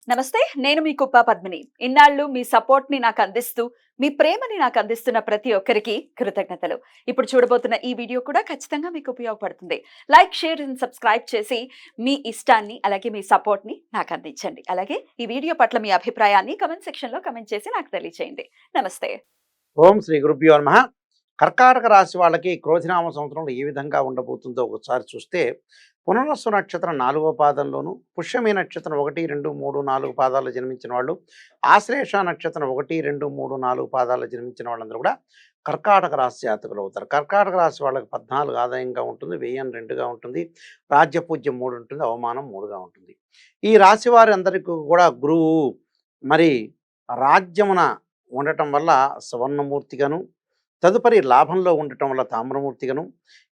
నమస్తే. నేను మీ కుప్ప పద్మిని. ఇన్నాళ్ళు మీ సపోర్ట్‌ని నాకందిస్తూ, మీ ప్రేమని నాకందిస్తున్న ప్రతి ఒక్కరికి కృతజ్ఞతలు. ఇప్పుడు చూడబోతున్న ఈ వీడియో కూడా ఖచ్చితంగా మీకు ఉపయోగపడుతుంది. లైక్, షేర్ అండ్ సబ్స్క్రైబ్ చేసి మీ ఇష్టాన్ని, అలాగే మీ సపోర్ట్‌ని నాకందించండి. అలాగే ఈ వీడియో పట్ల మీ అభిప్రాయాన్ని కామెంట్ సెక్షన్‌లో కామెంట్ చేసి నాకు తెలియజేయండి. నమస్తే. ఓం శ్రీ గురుభ్యో నమః. కర్కాటక రాశి వాళ్ళకి క్రోధినామ సంవత్సరంలో ఏ విధంగా ఉండబోతుందో ఒకసారి చూస్తే, పునర్వసు నక్షత్రం 4వ పాదంలోను, పుష్యమి నక్షత్రం 1, 2, 3, 4 పాదాల్లో జన్మించిన వాళ్ళు, ఆశ్లేష నక్షత్రం 1, 2, 3, 4 పాదాల్లో జన్మించిన వాళ్ళందరూ కూడా కర్కాటక రాశి జాతకులు అవుతారు. కర్కాటక రాశి వాళ్ళకి 14 ఆదాయంగా ఉంటుంది, వ్యయం 2గా ఉంటుంది, రాజ్యపూజ్యం 3 ఉంటుంది, అవమానం 3గా ఉంటుంది. ఈ రాశి వారి అందరికీ కూడా గురువు మరి రాజ్యమున ఉండటం వల్ల సువర్ణమూర్తిగాను, తదుపరి లాభంలో ఉండటం వల్ల తామ్రమూర్తిగాను,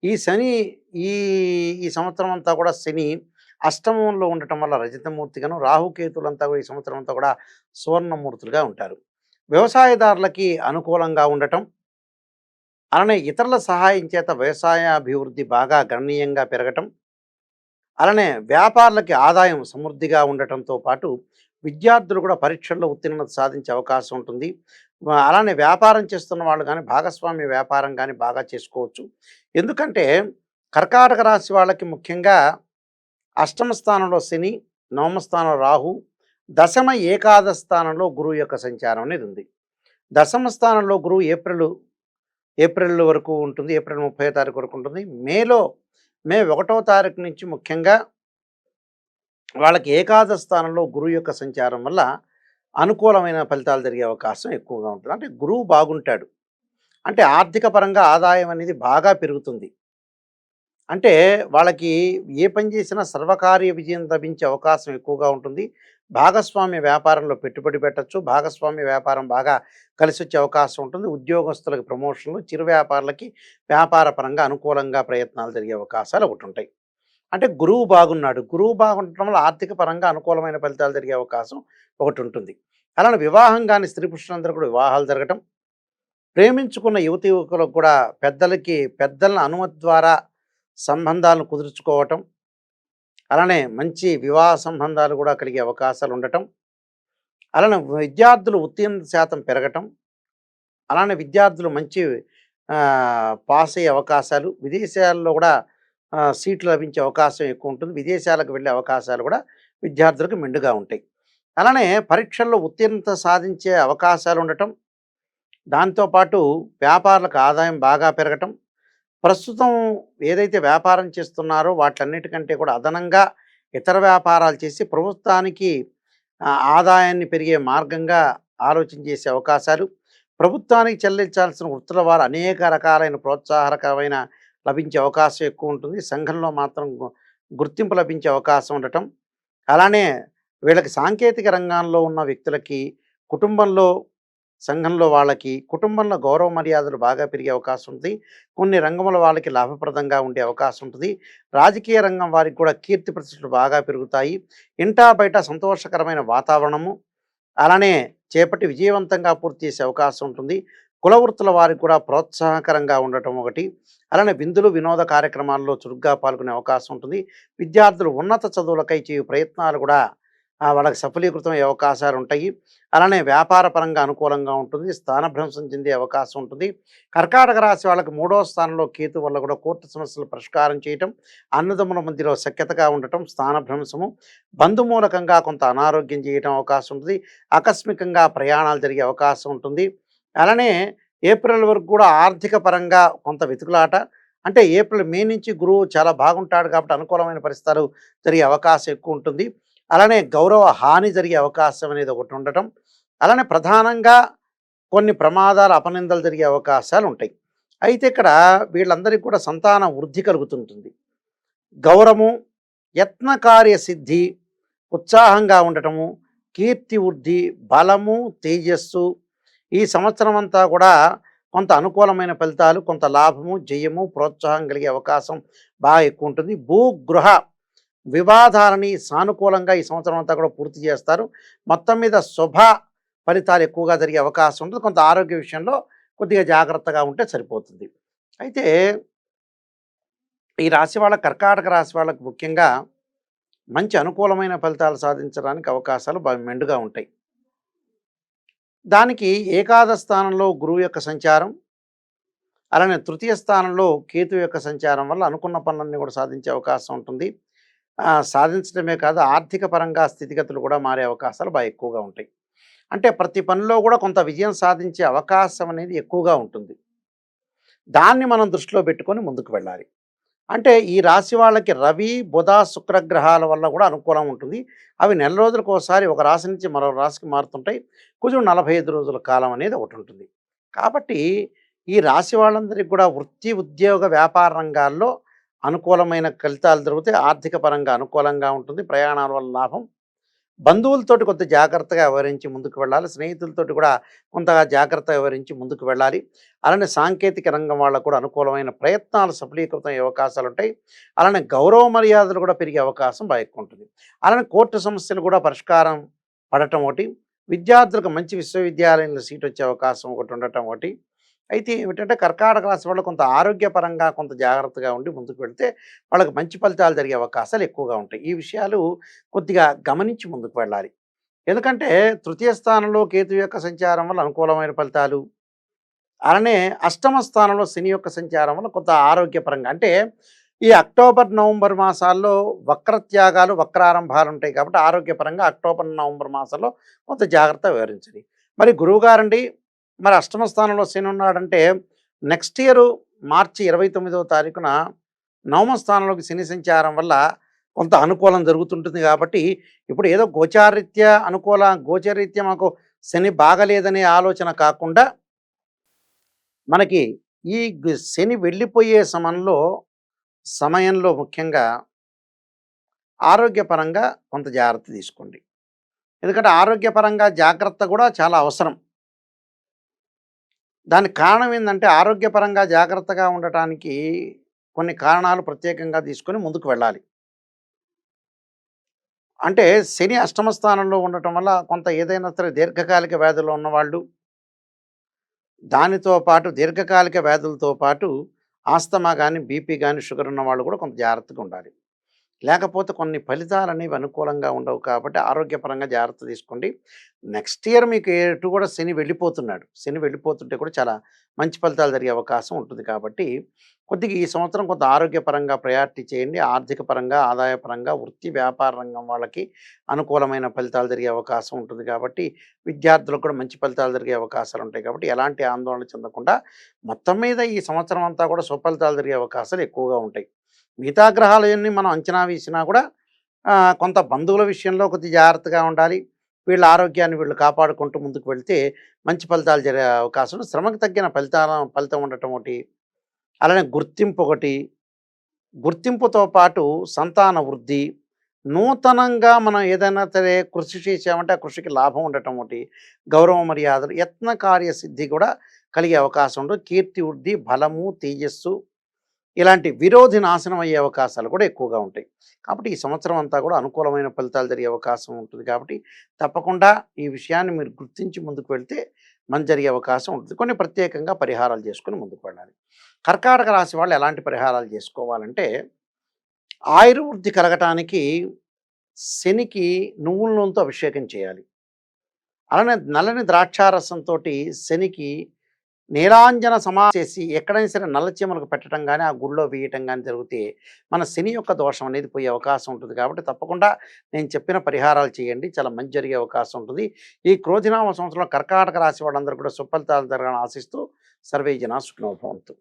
ఈ శని ఈ ఈ సంవత్సరం అంతా కూడా శని అష్టమంలో ఉండటం వల్ల రజతమూర్తిగాను, రాహుకేతులంతా కూడా ఈ సంవత్సరం అంతా కూడా సువర్ణమూర్తులుగా ఉంటారు. వ్యవసాయదారులకి అనుకూలంగా ఉండటం, అలానే ఇతరుల సహాయం చేత వ్యవసాయ అభివృద్ధి బాగా గణనీయంగా పెరగటం, అలానే వ్యాపారులకి ఆదాయం సమృద్ధిగా ఉండటంతో పాటు విద్యార్థులు కూడా పరీక్షల్లో ఉత్తీర్ణత సాధించే అవకాశం ఉంటుంది. అలానే వ్యాపారం చేస్తున్న వాళ్ళు కానీ భాగస్వామ్య వ్యాపారం కానీ బాగా చేసుకోవచ్చు. ఎందుకంటే కర్కాటక రాశి వాళ్ళకి ముఖ్యంగా అష్టమ స్థానంలో శని, నవమ స్థానంలో రాహు, దశమ ఏకాదశ స్థానంలో గురువు యొక్క సంచారం అనేది ఉంది. దశమ స్థానంలో గురువు ఏప్రిల్ వరకు ఉంటుంది. ఏప్రిల్ 30వ తారీఖు వరకు ఉంటుంది. మే 1వ తారీఖు నుంచి ముఖ్యంగా వాళ్ళకి ఏకాదశ స్థానంలో గురువు యొక్క సంచారం వల్ల అనుకూలమైన ఫలితాలు జరిగే అవకాశం ఎక్కువగా ఉంటుంది. అంటే గురువు బాగుంటాడు అంటే ఆర్థిక పరంగా ఆదాయం అనేది బాగా పెరుగుతుంది. అంటే వాళ్ళకి ఏ పని చేసినా సర్వకార్య విజయం లభించే అవకాశం ఎక్కువగా ఉంటుంది. భాగస్వామ్య వ్యాపారంలో పెట్టుబడి పెట్టచ్చు. భాగస్వామ్య వ్యాపారం బాగా కలిసొచ్చే అవకాశం ఉంటుంది. ఉద్యోగస్తులకు ప్రమోషన్లు, చిరు వ్యాపారులకి వ్యాపార పరంగా అనుకూలంగా ప్రయత్నాలు జరిగే అవకాశాలు ఒకటి ఉంటాయి. అంటే గురువు బాగున్నాడు. గురువు బాగుండటం వల్ల ఆర్థిక పరంగా అనుకూలమైన ఫలితాలు జరిగే అవకాశం ఒకటి ఉంటుంది. అలానే వివాహం కాని స్త్రీ పురుషులందరూ కూడా వివాహాలు జరగటం, ప్రేమించుకున్న యువతి యువకులకు కూడా పెద్దల అనుమతి ద్వారా సంబంధాలను కుదుర్చుకోవటం, అలానే మంచి వివాహ సంబంధాలు కూడా కలిగే అవకాశాలు ఉండటం, అలానే విద్యార్థులు ఉత్తీర్ణత శాతం పెరగటం, అలానే విద్యార్థులు మంచి పాస్ అయ్యే అవకాశాలు, విదేశాల్లో కూడా సీట్లు లభించే అవకాశం ఎక్కువ ఉంటుంది. విదేశాలకు వెళ్ళే అవకాశాలు కూడా విద్యార్థులకు మెండుగా ఉంటాయి. అలానే పరీక్షల్లో ఉత్తీర్ణత సాధించే అవకాశాలు ఉండటం, దాంతోపాటు వ్యాపారులకు ఆదాయం బాగా పెరగటం, ప్రస్తుతం ఏదైతే వ్యాపారం చేస్తున్నారో వాటన్నిటికంటే కూడా అదనంగా ఇతర వ్యాపారాలు చేసి ప్రభుత్వానికి ఆదాయాన్ని పెరిగే మార్గంగా ఆలోచన చేసే అవకాశాలు, ప్రభుత్వానికి చెల్లించాల్సిన వృత్తుల వారు అనేక రకాలైన ప్రోత్సాహకరమైన లభించే అవకాశం ఎక్కువ ఉంటుంది. సంఘంలో మాత్రం గుర్తింపు లభించే అవకాశం ఉండటం, అలానే వీళ్ళకి సాంకేతిక రంగంలో ఉన్న వ్యక్తులకి కుటుంబంలో సంఘంలో వాళ్ళకి కుటుంబంలో గౌరవ మర్యాదలు బాగా పెరిగే అవకాశం ఉంటుంది. కొన్ని రంగముల వాళ్ళకి లాభప్రదంగా ఉండే అవకాశం ఉంటుంది. రాజకీయ రంగం వారికి కూడా కీర్తి ప్రతిష్టలు బాగా పెరుగుతాయి. ఇంటా బయట సంతోషకరమైన వాతావరణము, అలానే చేపట్టి విజయవంతంగా పూర్తి చేసే అవకాశం ఉంటుంది. కులవృత్తుల వారికి కూడా ప్రోత్సాహకరంగా ఉండటం ఒకటి. అలానే విందులు వినోద కార్యక్రమాల్లో చురుగ్గా పాల్గొనే అవకాశం ఉంటుంది. విద్యార్థులు ఉన్నత చదువులకై చేయు ప్రయత్నాలు కూడా వాళ్ళకి సఫలీకృతం అయ్యే అవకాశాలు ఉంటాయి. అలానే వ్యాపార పరంగా అనుకూలంగా ఉంటుంది. స్థానభ్రంశం చెందే అవకాశం ఉంటుంది. కర్కాటక రాశి వాళ్ళకి 3వ స్థానంలో కేతు వల్ల కూడా కోర్టు సమస్యలు పరిష్కారం చేయటం, అన్నదమ్ముల మధ్యలో సఖ్యతగా ఉండటం, స్థానభ్రంశము, బంధుమూలకంగా కొంత అనారోగ్యం చేయటం అవకాశం ఉంటుంది. ఆకస్మికంగా ప్రయాణాలు జరిగే అవకాశం ఉంటుంది. అలానే ఏప్రిల్ వరకు కూడా ఆర్థిక పరంగా కొంత వెతుకులాట, అంటే మే నుంచి గురువు చాలా బాగుంటాడు కాబట్టి అనుకూలమైన పరిస్థితులు జరిగే అవకాశం ఎక్కువ ఉంటుంది. అలానే గౌరవ హాని జరిగే అవకాశం అనేది ఒకటి ఉండటం, అలానే ప్రధానంగా కొన్ని ప్రమాదాలు అపనిందలు జరిగే అవకాశాలు ఉంటాయి. అయితే ఇక్కడ వీళ్ళందరికీ కూడా సంతాన వృద్ధి కలుగుతుంటుంది. గౌరవము, యత్నకార్య సిద్ధి, ఉత్సాహంగా ఉండటము, కీర్తి వృద్ధి, బలము, తేజస్సు, ఈ సంవత్సరం అంతా కూడా కొంత అనుకూలమైన ఫలితాలు, కొంత లాభము, జయము, ప్రోత్సాహం కలిగే అవకాశం బాగా ఎక్కువ ఉంటుంది. భూగృహ వివాదాలని సానుకూలంగా ఈ సంవత్సరం అంతా కూడా పూర్తి చేస్తారు. మొత్తం మీద శుభ ఫలితాలు ఎక్కువగా జరిగే అవకాశం ఉంటుంది. కొంత ఆరోగ్య విషయంలో కొద్దిగా జాగ్రత్తగా ఉంటే సరిపోతుంది. అయితే ఈ రాశి కర్కాటక రాశి వాళ్ళకు ముఖ్యంగా మంచి అనుకూలమైన ఫలితాలు సాధించడానికి అవకాశాలు మెండుగా ఉంటాయి. దానికి ఏకాదశ స్థానంలో గురువు యొక్క సంచారం, అలానే తృతీయ స్థానంలో కేతు యొక్క సంచారం వల్ల అనుకున్న పనులన్నీ కూడా సాధించే అవకాశం ఉంటుంది. సాధించడమే కాదు, ఆర్థిక పరంగా స్థితిగతులు కూడా మారే అవకాశాలు ఎక్కువగా ఉంటాయి. అంటే ప్రతి పనిలో కూడా కొంత విజయం సాధించే అవకాశం అనేది ఎక్కువగా ఉంటుంది. దాన్ని మనం దృష్టిలో పెట్టుకొని ముందుకు వెళ్ళాలి. అంటే ఈ రాశి వాళ్ళకి రవి, బుధ, శుక్ర గ్రహాల వల్ల కూడా అనుకూలం ఉంటుంది. అవి నెల రోజులకు ఒకసారి ఒక రాశి నుంచి మరో రాశికి మారుతుంటాయి. కొంచెం 45 రోజుల కాలం అనేది ఒకటి ఉంటుంది. కాబట్టి ఈ రాశి వాళ్ళందరికీ కూడా వృత్తి, ఉద్యోగ, వ్యాపార రంగాల్లో అనుకూలమైన ఫలితాలు దొరుకుతాయి. ఆర్థిక పరంగా అనుకూలంగా ఉంటుంది. ప్రయాణాల వల్ల లాభం. బంధువులతోటి కొంత జాగ్రత్తగా వ్యవహరించి ముందుకు వెళ్ళాలి. స్నేహితులతోటి కూడా కొంతగా జాగ్రత్తగా వ్యవహరించి ముందుకు వెళ్ళాలి. అలానే సాంకేతిక రంగం వాళ్ళకు కూడా అనుకూలమైన ప్రయత్నాలు సఫలీకృతం అయ్యే అవకాశాలు ఉంటాయి. అలానే గౌరవ మర్యాదలు కూడా పెరిగే అవకాశం ఎక్కువ ఉంటుంది. అలానే కోర్టు సమస్యలు కూడా పరిష్కారం పడటం ఒకటి, విద్యార్థులకు మంచి విశ్వవిద్యాలయంలో సీట్ వచ్చే అవకాశం ఒకటి ఉండటం ఒకటి. అయితే ఏమిటంటే కర్కాటక రాశి వాళ్ళు కొంత ఆరోగ్యపరంగా కొంత జాగ్రత్తగా ఉండి ముందుకు వెళ్తే వాళ్ళకి మంచి ఫలితాలు జరిగే అవకాశాలు ఎక్కువగా ఉంటాయి. ఈ విషయాలు కొద్దిగా గమనించి ముందుకు వెళ్ళాలి. ఎందుకంటే తృతీయ స్థానంలో కేతు యొక్క సంచారం వల్ల అనుకూలమైన ఫలితాలు, అలానే అష్టమ స్థానంలో శని యొక్క సంచారం వల్ల కొంత ఆరోగ్యపరంగా, అంటే ఈ అక్టోబర్, నవంబర్ మాసాల్లో వక్రత్యాగాలు, వక్రారంభాలు ఉంటాయి కాబట్టి ఆరోగ్యపరంగా అక్టోబర్, నవంబర్ మాసాల్లో కొంత జాగ్రత్త వివరించాలి. మరి గురువుగారండి, మరి అష్టమ స్థానంలో శని ఉన్నాడంటే నెక్స్ట్ ఇయర్ మార్చి 29వ తారీఖున నవమ స్థానంలోకి శని సంచారం వల్ల కొంత అనుకూలం జరుగుతుంటుంది. కాబట్టి ఇప్పుడు ఏదో గోచారీత్యా గోచరీత్యా మాకు శని బాగలేదనే ఆలోచన కాకుండా మనకి ఈ శని వెళ్ళిపోయే సమయంలో ముఖ్యంగా ఆరోగ్యపరంగా కొంత జాగ్రత్త తీసుకోండి. ఎందుకంటే ఆరోగ్యపరంగా జాగ్రత్త కూడా చాలా అవసరం. దానికి కారణం ఏంటంటే ఆరోగ్యపరంగా జాగ్రత్తగా ఉండటానికి కొన్ని కారణాలు ప్రత్యేకంగా తీసుకొని ముందుకు వెళ్ళాలి. అంటే శని అష్టమ స్థానంలో ఉండటం వల్ల కొంత ఏదైనా సరే దీర్ఘకాలిక వ్యాధులు ఉన్నవాళ్ళు, దానితో పాటు దీర్ఘకాలిక వ్యాధులతో పాటు ఆస్తమా కానీ, బీపీ కానీ, షుగర్ ఉన్న వాళ్ళు కూడా కొంత జాగ్రత్తగా ఉండాలి. లేకపోతే కొన్ని ఫలితాలు అనేవి అనుకూలంగా ఉండవు. కాబట్టి ఆరోగ్యపరంగా జాగ్రత్త తీసుకోండి. నెక్స్ట్ ఇయర్ మీకు ఎటు కూడా శని వెళ్ళిపోతున్నాడు. శని వెళ్ళిపోతుంటే కూడా చాలా మంచి ఫలితాలు జరిగే అవకాశం ఉంటుంది. కాబట్టి కొద్దిగా ఈ సంవత్సరం కొంత ఆరోగ్యపరంగా ప్రయారిటీ చేయండి. ఆర్థిక పరంగా, ఆదాయపరంగా, వృత్తి వ్యాపార రంగం వాళ్ళకి అనుకూలమైన ఫలితాలు జరిగే అవకాశం ఉంటుంది. కాబట్టి విద్యార్థులకు కూడా మంచి ఫలితాలు జరిగే అవకాశాలు ఉంటాయి. కాబట్టి ఎలాంటి ఆందోళన చెందకుండా మొత్తం మీద ఈ సంవత్సరం అంతా కూడా సుఫలితాలు జరిగే అవకాశాలు ఎక్కువగా ఉంటాయి. మిగతా గ్రహాలన్నీ మనం అంచనా వేసినా కూడా కొంత బంధువుల విషయంలో కొద్దిగా జాగ్రత్తగా ఉండాలి. వీళ్ళ ఆరోగ్యాన్ని వీళ్ళు కాపాడుకుంటూ ముందుకు వెళ్తే మంచి ఫలితాలు జరిగే అవకాశం, శ్రమకు తగ్గిన ఫలితం ఉండటం ఒకటి, అలానే గుర్తింపుతో పాటు సంతాన వృద్ధి, నూతనంగా మనం ఏదైనా సరే కృషి చేసామంటే ఆ కృషికి లాభం ఉండటం ఒకటి, గౌరవ మర్యాదలు, యత్న కార్యసిద్ధి కూడా కలిగే అవకాశం ఉంటుంది. కీర్తి వృద్ధి, బలము, తేజస్సు, ఇలాంటి విరోధి నాశనం అయ్యే అవకాశాలు కూడా ఎక్కువగా ఉంటాయి. కాబట్టి ఈ సంవత్సరం అంతా కూడా అనుకూలమైన ఫలితాలు జరిగే అవకాశం ఉంటుంది. కాబట్టి తప్పకుండా ఈ విషయాన్ని మీరు గుర్తించి ముందుకు వెళ్తే మంచి జరిగే అవకాశం ఉంటుంది. కొన్ని ప్రత్యేకంగా పరిహారాలు చేసుకొని ముందుకు వెళ్ళాలి. కర్కాటక రాశి వాళ్ళు ఎలాంటి పరిహారాలు చేసుకోవాలంటే, ఆయుర్వృద్ధి కలగటానికి శనికి నువ్వుల నూనెతో అభిషేకం చేయాలి. అలానే నల్లని ద్రాక్షారసంతో శనికి నీలాంజన చేసి ఎక్కడైనా సరే నల్ల చీమలకు పెట్టడం కానీ, ఆ గుళ్ళో వేయటం కానీ జరిగితే మన శని యొక్క దోషం అనేది పోయే అవకాశం ఉంటుంది. కాబట్టి తప్పకుండా నేను చెప్పిన పరిహారాలు చేయండి, చాలా మంచి జరిగే అవకాశం ఉంటుంది. ఈ క్రోధినామ సంవత్సరంలో కర్కాటక రాశి వాళ్ళందరూ కూడా సుఫలితాలు జరగాలని ఆశిస్తూ సర్వే జనా సుఖినో భవంతు.